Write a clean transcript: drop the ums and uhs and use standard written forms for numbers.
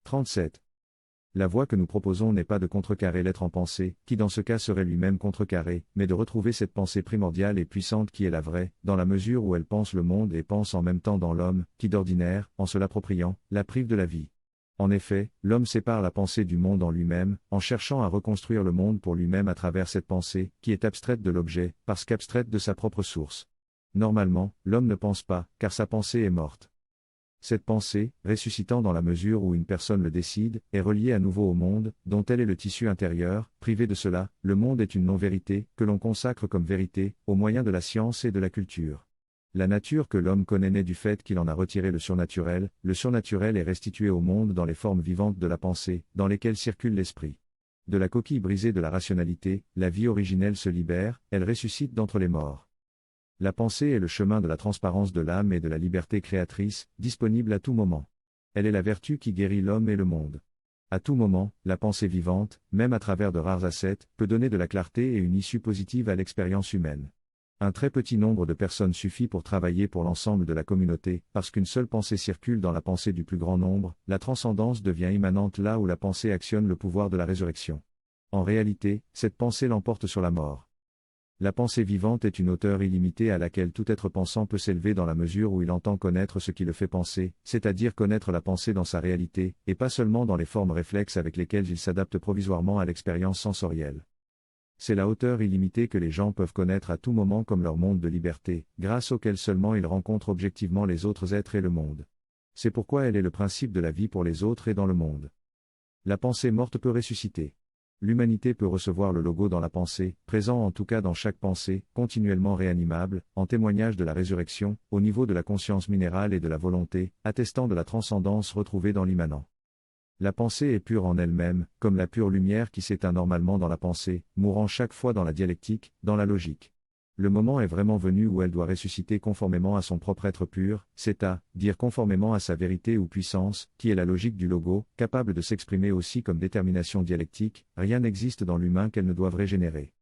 37. La voie que nous proposons n'est pas de contrecarrer l'être en pensée, qui dans ce cas serait lui-même contrecarré, mais de retrouver cette pensée primordiale et puissante qui est la vraie, dans la mesure où elle pense le monde et pense en même temps dans l'homme, qui d'ordinaire, en se l'appropriant, la prive de la vie. En effet, l'homme sépare la pensée du monde en lui-même, en cherchant à reconstruire le monde pour lui-même à travers cette pensée, qui est abstraite de l'objet, parce qu'abstraite de sa propre source. Normalement, l'homme ne pense pas, car sa pensée est morte. Cette pensée, ressuscitant dans la mesure où une personne le décide, est reliée à nouveau au monde, dont elle est le tissu intérieur. Privé de cela, le monde est une non-vérité, que l'on consacre comme vérité, au moyen de la science et de la culture. La nature que l'homme connaît naît du fait qu'il en a retiré le surnaturel est restitué au monde dans les formes vivantes de la pensée, dans lesquelles circule l'esprit. De la coquille brisée de la rationalité, la vie originelle se libère, elle ressuscite d'entre les morts. La pensée est le chemin de la transparence de l'âme et de la liberté créatrice, disponible à tout moment. Elle est la vertu qui guérit l'homme et le monde. À tout moment, la pensée vivante, même à travers de rares ascètes, peut donner de la clarté et une issue positive à l'expérience humaine. Un très petit nombre de personnes suffit pour travailler pour l'ensemble de la communauté, parce qu'une seule pensée circule dans la pensée du plus grand nombre, la transcendance devient immanente là où la pensée actionne le pouvoir de la résurrection. En réalité, cette pensée l'emporte sur la mort. La pensée vivante est une hauteur illimitée à laquelle tout être pensant peut s'élever dans la mesure où il entend connaître ce qui le fait penser, c'est-à-dire connaître la pensée dans sa réalité, et pas seulement dans les formes réflexes avec lesquelles il s'adapte provisoirement à l'expérience sensorielle. C'est la hauteur illimitée que les gens peuvent connaître à tout moment comme leur monde de liberté, grâce auquel seulement ils rencontrent objectivement les autres êtres et le monde. C'est pourquoi elle est le principe de la vie pour les autres et dans le monde. La pensée morte peut ressusciter. L'humanité peut recevoir le logo dans la pensée, présent en tout cas dans chaque pensée, continuellement réanimable, en témoignage de la résurrection, au niveau de la conscience minérale et de la volonté, attestant de la transcendance retrouvée dans l'immanent. La pensée est pure en elle-même, comme la pure lumière qui s'éteint normalement dans la pensée, mourant chaque fois dans la dialectique, dans la logique. Le moment est vraiment venu où elle doit ressusciter conformément à son propre être pur, c'est à dire conformément à sa vérité ou puissance, qui est la logique du logo, capable de s'exprimer aussi comme détermination dialectique. Rien n'existe dans l'humain qu'elle ne doive régénérer.